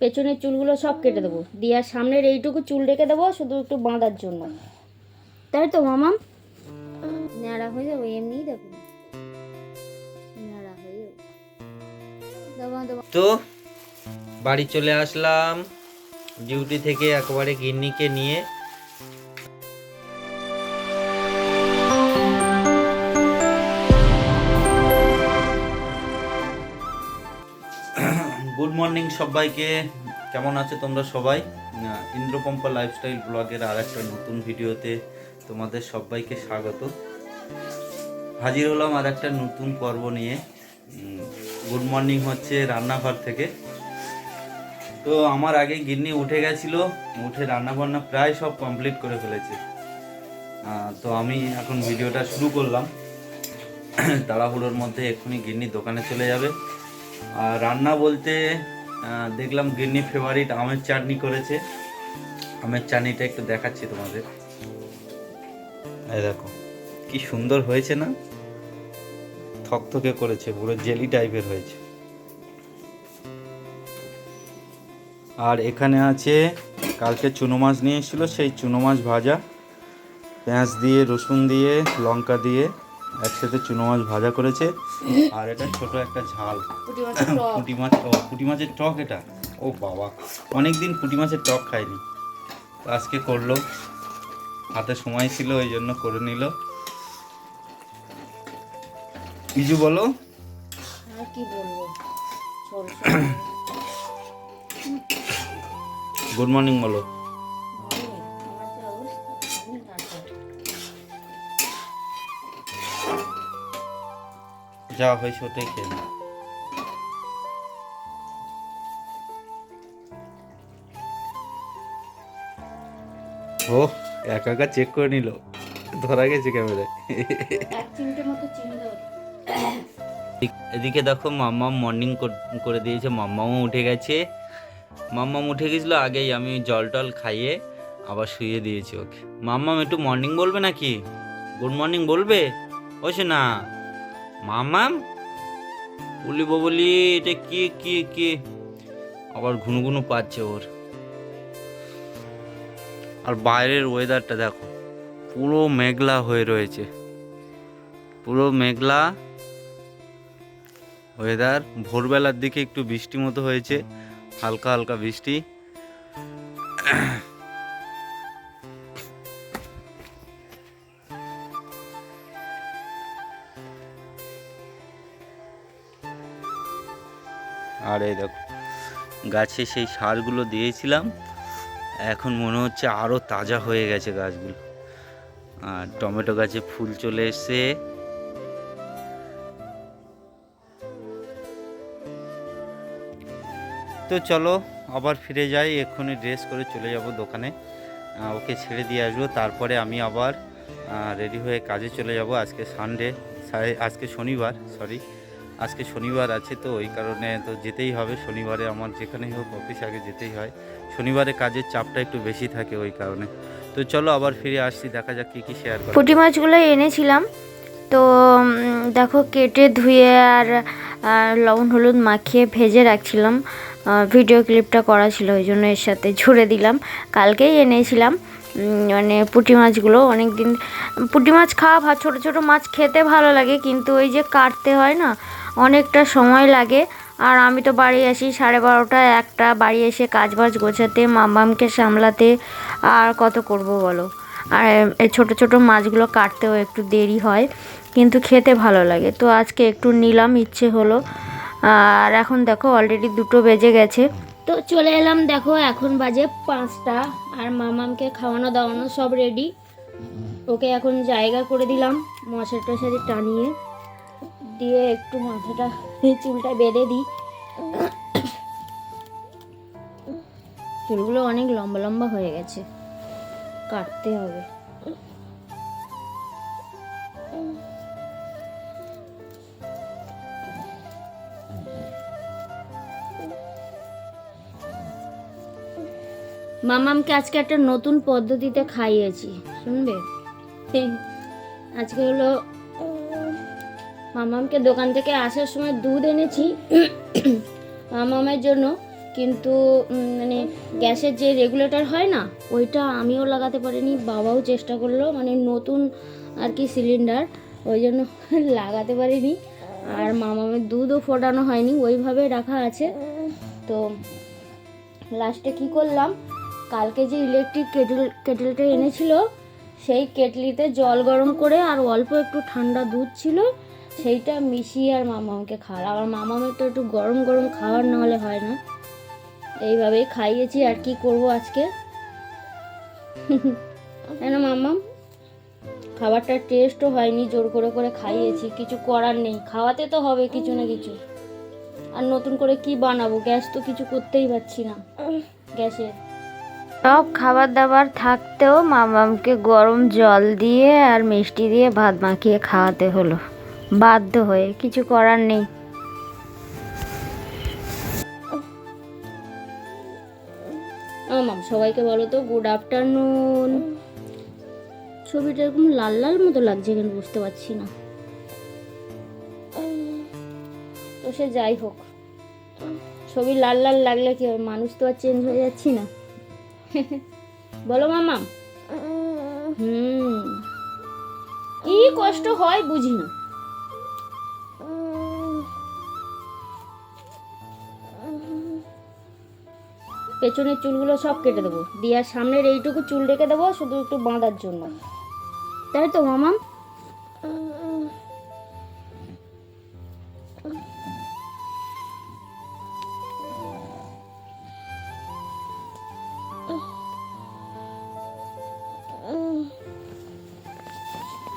পেছনের চুলগুলো সব কেটে দেবো, দিয়ে আর সামনের এইটুকু চুল রেখে দেবো শুধু একটু বাঁধার জন্য, তাই তো মামাম? ন্যাড়া হয়ে যাবো এমনিই, দেখো ন্যাড়া হয়ে যাবো। তো বাড়ি চলে আসলাম ডিউটি থেকে একেবারে গিন্নিকে নিয়ে। গুড মর্নিং সবাইকে, কেমন আছে তোমরা সবাই? ইন্দ্রপম্পা লাইফস্টাইল ব্লগের আর একটা নতুন ভিডিওতে তোমাদের সবাইকে স্বাগত। হাজির হলাম আর একটা নতুন পর্ব নিয়ে। গুড মর্নিং হচ্ছে রান্নাঘর থেকে। তো আমার আগে গিন্নি উঠে গেছিলো, উঠে রান্নাবান্না প্রায় সব কমপ্লিট করে ফেলেছে। তো আমি এখন ভিডিওটা শুরু করলাম। তাড়াহুড়োর মধ্যে এক্ষুনি গিন্নি দোকানে চলে যাবে। আর রান্না বলতে দেখলাম গিন্নি ফেভারিট আমের চাটনি করেছে। আমের চাটনিটা একটু দেখাচ্ছি তোমাদের। এই দেখো কি সুন্দর হয়েছে না, থকথকে করেছে, পুরো জেলি টাইপের হয়েছে। আর এখানে আছে কালকে চুনো মাছ নিয়ে এসেছিলো, সেই চুনো মাছ ভাজা, পেঁয়াজ দিয়ে রসুন দিয়ে লঙ্কা দিয়ে একসাথে চুনো মাছ ভাজা করেছে। আর এটা ছোট একটা ঝাল পুঁটি মাছের টক। এটা ও বাবা, অনেকদিন পুঁটি মাছের টক খাইনি, আজকে করলো, হাতে সময় ছিল ওই জন্য করে নিল। কিছু বলো। আর কি বলবো, গুড মর্নিং বলো। যা হয়েছে ওটাই খেয়ে নি। ও একা একা চেক করে নিল, ধরা গেছে ক্যামেরায়। এদিকে দেখো মাম্মাম মর্নিং করে দিয়েছে, মাম্মামও উঠে গেছে। মাম্মাম উঠে গেছিলো আগেই, আমি জল টল খাইয়ে আবার শুয়ে দিয়েছি ওকে। মাম্মাম একটু মর্নিং বলবে নাকি? গুড মর্নিং বলবে? ওসে না মাম্মাম বলি বলি, এটা কি কি কি আবার ঘুনু ঘুনু পাচ্ছে ওর। আর বাইরের ওয়েদারটা দেখো, পুরো মেঘলা হয়ে রয়েছে, পুরো মেঘলা ওয়েদার। ভোরবেলার দিকে একটু বৃষ্টি মতো হয়েছে, হালকা হালকা বৃষ্টি। আর এই দেখো গাছে সেই সারগুলো দিয়েছিলাম, এখন মনে হচ্ছে আরও তাজা হয়ে গেছে গাছগুলো। আর টমেটো গাছে ফুল চলে এসছে। তো চলো আবার ফিরে যাই, এক্ষুনি ড্রেস করে চলে যাব দোকানে, ওকে ছেড়ে দিয়ে আসবো, তারপরে আমি আবার রেডি হয়ে কাজে চলে যাব। আজকে সানডে, আজকে শনিবার, আজকে শনিবার আছে, তো ওই কারণে তো যেতেই হবে। শনিবারে আমার যেখানেই হোক অফিস আগে যেতেই হয়, শনিবারে কাজের চাপটা একটু বেশি থাকে ওই কারণে। তো চলো আবার ফিরে আসছি, দেখা যাক কী কী শেয়ার করি। পুঁটি মাছগুলো এনেছিলাম, তো দেখো কেটে ধুয়ে আর লবণ হলুদ মাখিয়ে ভেজে রাখছিলাম। ভিডিও ক্লিপটা করা ছিল ওই জন্য এর সাথে জুড়ে দিলাম। কালকেই এনেছিলাম মানে পুঁটি মাছগুলো। অনেক দিন পুঁটি মাছ খাওয়া, ছোটো ছোটো মাছ খেতে ভালো লাগে, কিন্তু ওই যে কাটতে হয় না, অনেকটা সময় লাগে। আর আমি তো বাড়ি আসি 12:30 1টা, বাড়ি এসে কাজবাজ গোছাতে, মামামকে সামলাতে আর কত করব বলো। আর এই ছোটো ছোটো মাছগুলো কাটতেও একটু দেরি হয়, কিন্তু খেতে ভালো লাগে। তো আজকে একটু নিলাম, ইচ্ছে হলো। আর এখন দেখো অলরেডি 2টো বেজে গেছে, তো চলে এলাম। দেখো এখন বাজে 5টা, আর মামামকে খাওয়ানো দাওয়ানো সব রেডি। ওকে এখন জায়গা করে দিলাম, মশারি টশারি টানিয়ে দিয়ে একটু মাথাটা চুলটা বেঁধে দিই। চুলগুলো অনেক লম্বা লম্বা হয়ে গেছে, কাটতে হবে। মামামকে আজকে একটা নতুন পদ্ধতিতে খাইয়েছি, শুনবে? আজকে হলো মামামকে দোকান থেকে আসার সময় দুধ এনেছি মামামের জন্য, কিন্তু মানে গ্যাসের যে রেগুলেটর হয় না, ওইটা আমিও লাগাতে পারিনি, বাবাও চেষ্টা করলো, মানে নতুন আর কি সিলিন্ডার, ওই জন্য লাগাতে পারিনি। আর মামামের দুধও ফোটানো হয়নি, ওইভাবে রাখা আছে। তো লাস্টে কি করলাম, কালকে যে ইলেকট্রিক কেটেলটা এনেছিল, সেই কেটলিতে জল গরম করে আর অল্প একটু ঠান্ডা দুধ ছিল, সেইটা মিশিয়ে আর মামামকে খাওয়ার। আবার মামামের তো একটু গরম গরম খাওয়ার না হলে হয় না, এইভাবেই খাইয়েছি। আর কি করব আজকে, তাই না মামাম? খাবারটার টেস্টও হয়নি, জোর করে করে খাইয়েছি, কিছু করার নেই, খাওয়াতে তো হবে কিছু না কিছু। আর নতুন করে কি বানাবো, গ্যাস তো কিছু করতেই পারছি না গ্যাসে। সব খাবার দাবার থাকতেও মামামকে গরম জল দিয়ে আর মিষ্টি দিয়ে ভাত মাখিয়ে খাওয়াতে হলো, বাধ্য হয়ে, কিছু করার নেই। মামাম সবাইকে বলো তো গুড আফটারনুন। ছবিটা এরকম লাল লাল মতো লাগছে কেন বুঝতে পারছি না, তো সে যাই হোক, ছবি লাল লাল লাগলে কি হবে, মানুষ তো আর চেঞ্জ হয়ে যাচ্ছি না। বলো মামাম। কি কষ্ট হয় বুঝি না। পেছনের চুলগুলো সব কেটে দেবো, দিয়ে আর সামনের এইটুকু চুল রেখে দেবো শুধু একটু বাঁধার জন্য, তাই তো মামাম?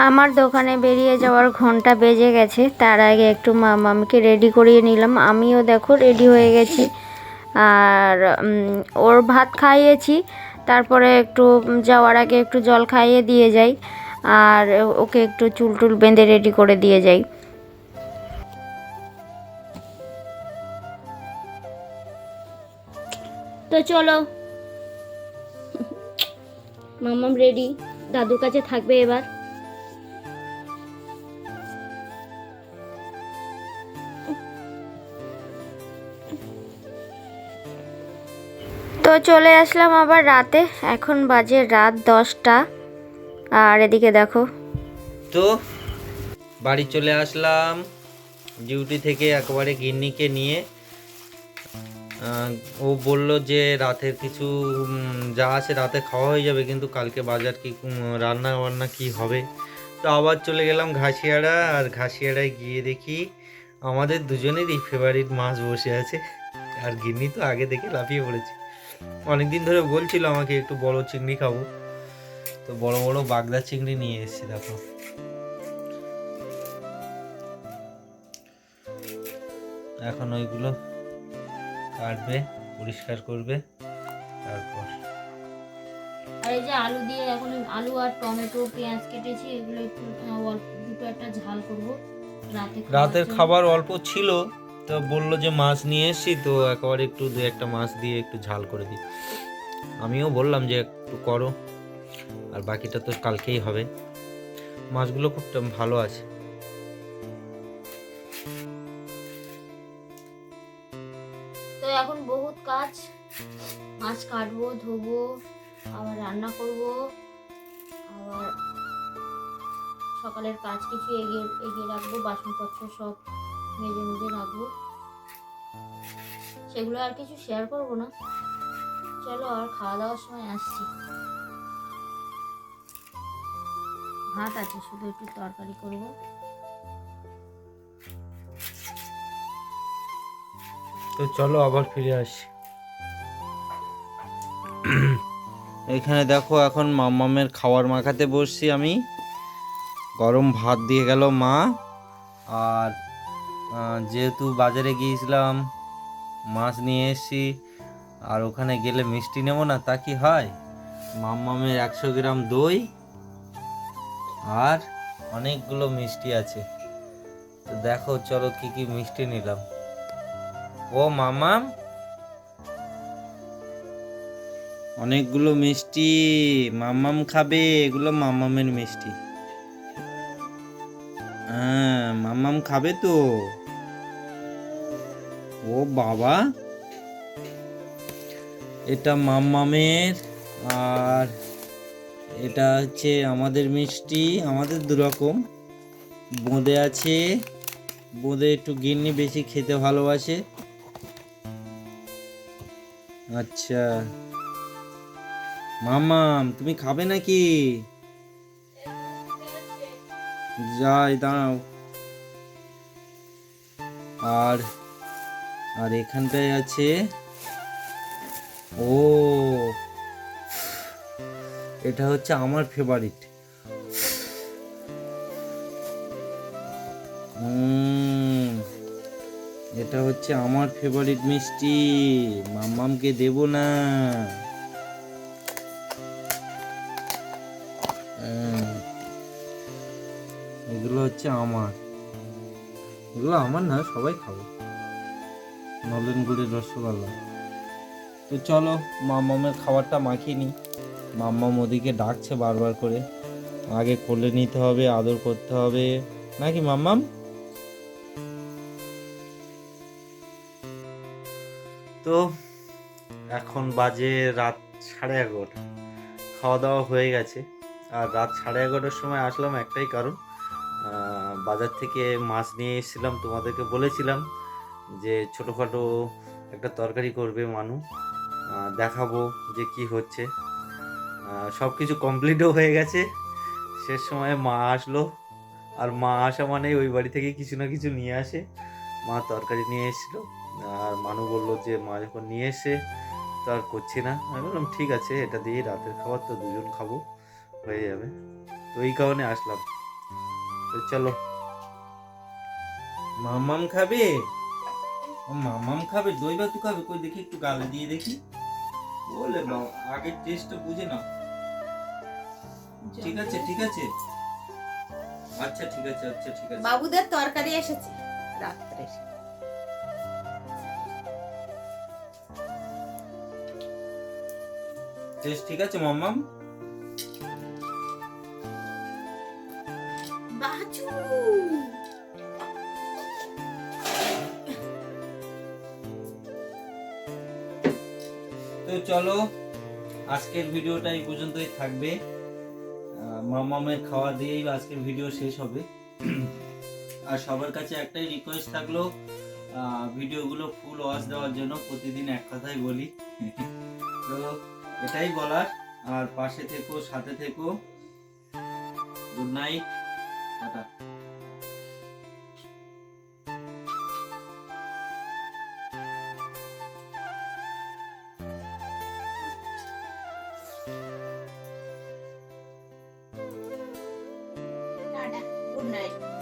আমার দোকানে বেরিয়ে যাওয়ার ঘন্টা বেজে গেছে, তার আগে একটু মামামকে রেডি করিয়ে নিলাম। আমিও দেখো রেডি হয়ে গেছি, আর ওর ভাত খাইয়েছি, তারপরে একটু যাওয়ার আগে একটু জল খাইয়ে দিয়ে যাই, আর ওকে একটু চুল টুল বেঁধে রেডি করে দিয়ে যাই। তো চলো, মামাম রেডি, দাদুর কাছে থাকবে এবার। তো চলে আসলাম আবার রাতে, এখন বাজে রাত 10টা, আর এদিকে দেখো। তো বাড়ি চলে আসলাম ডিউটি থেকে একেবারে গিন্নিকে নিয়ে। ও বলল যে রাতের কিছু যা আছে রাতে খাওয়া হয়ে যাবে, কিন্তু কালকে বাজার কি রান্না বান্না কি হবে। তো আবার চলে গেলাম ঘাসিয়াড়া, আর ঘাসিয়াড়ায় গিয়ে দেখি আমাদের দুজনেরই ফেভারিট মাছ বসে আছে, আর গিন্নি তো আগে দেখে লাফিয়ে পড়েছে। অনেকদিন ধরে বলছিল আমাকে একটু বড় চিংড়ি খাবো, তো বড় বড় বাগদা চিংড়ি নিয়ে এসেছি। দেখো এখন ওইগুলো কাটবে, পরিষ্কার করবে, তারপর। আর এই যে আলু দিয়ে, এখন আলু আর টমেটো পেঁয়াজ কেটেছি, এগুলো একটু দুটো একটা ঝাল করব রাতের খাবার অল্প ছিল, তো বললো যে মাছ নিয়ে এসেছি, তো একেবারে একটু দু একটা মাছ দিয়ে একটু ঝাল করে দিই। আমিও বললাম যে একটু করো, আর বাকিটা তো কালকেই হবে। মাছগুলো খুব ভালো আছে। তো এখন বহুত কাজ, মাছ কাটবো, ধোবো, আবার রান্না করব, আবার সকালের কাজ কিছু এগিয়ে রাখবো, বাসনপত্র সব মেজে রাখবো, সেগুলো আর কিছু শেয়ার করবো না। চলো, আর খাওয়া দাওয়ার সময় আসছি। ভাত আছে, শুধু একটু তরকারি করবো। তো চলো আবার ফিরে আসি। এখানে দেখো এখন মাম্মামের খাবার মাখাতে বসছি আমি। গরম ভাত দিয়ে গেল মা, আর যেহেতু বাজারে গিয়েছিলাম মাছ নিয়ে এসেছি, আর ওখানে গেলে মিষ্টি নেব না তা কি হয়। মাম্মামের 100 গ্রাম দই আর অনেকগুলো মিষ্টি আছে। তো দেখো চলো কি কি মিষ্টি নিলাম। ও মাম্মাম, অনেকগুলো মিষ্টি মাম্মাম খাবে, এগুলো মাম্মামের মিষ্টি। হ্যাঁ মাম্মাম খাবে তো। ও বাবা, এটা মাম্মামের, আর এটা হচ্ছে আমাদের মিষ্টি, আমাদের দুরকম। বোঁদে আছে, বোঁদে একটু গিন্নি বেশি খেতে ভালোবাসে। আচ্ছা মাম্মাম, তুমি খাবে নাকি? যাই দাঁড়াও। আর আর এখানটায় আছে, ও এটা হচ্ছে আমার ফেভারিট। এটা হচ্ছে আমার ফেভারিট মিষ্টি, মাম্মামকে দেব না। এগুলো হচ্ছে আমার, এগুলো আমার না, সবাই খাবো। নলেন গুড়ের রসগোল্লা। তো চলো মাম্মামের খাবারটা মাখিয়ে নিই। মাম্মাম ওদিকে ডাকছে বারবার করে, আগে কোলে নিতে হবে, আদর করতে হবে, নাকি মাম্মাম? তো এখন বাজে রাত 11:30, খাওয়া দাওয়া হয়ে গেছে। আর রাত 11:30টার সময় আসলাম একটাই কারণ, বাজার থেকে মাছ নিয়ে এসেছিলাম, তোমাদেরকে বলেছিলাম যে ছোটোখাটো একটা তরকারি করবে মানু, দেখাবো যে কি হচ্ছে। সব কিছু কমপ্লিটও হয়ে গেছে। শেষ সময়ে মা আসলো, আর মা আসা মানে ওই বাড়ি থেকে কিছু না কিছু নিয়ে আসে। মা তরকারি নিয়ে এসেছিলো, আর মানু বললো যে মা যখন নিয়ে এসে তো আর করছি না। আমি বললাম ঠিক আছে, এটা দিয়ে রাতের খাবার তো দুজন খাবো, হয়ে যাবে। তো এই কারণে আসলাম। তো চলো। মামাম খাবে, মামাম খাবে দই ভাত খাবে, কই দেখি একটু গালে দিয়ে দেখি। বলে বাবা, আগের টেস্টটা বুঝে নাও। ঠিক আছে ঠিক আছে, আচ্ছা ঠিক আছে, আচ্ছা ঠিক আছে। বাবুদের তরকারি এসেছে রাত্রে। টেস্ট ঠিক আছে মাম্মাম? বাচু তো চলো, আজকের ভিডিওটা এই পর্যন্তই থাকবে। মামামের খাওয়া দিয়েই আজকের ভিডিও শেষ হবে। আর সবার কাছে একটাই রিকোয়েস্ট থাকলো, ভিডিওগুলো ফুল ওয়াচ দেওয়ার জন্য। প্রতিদিন এক কথাই বলি, তো এটাই বলার। আর পাশে থেকো, সাথে থেকো। Good night, tata. Good night.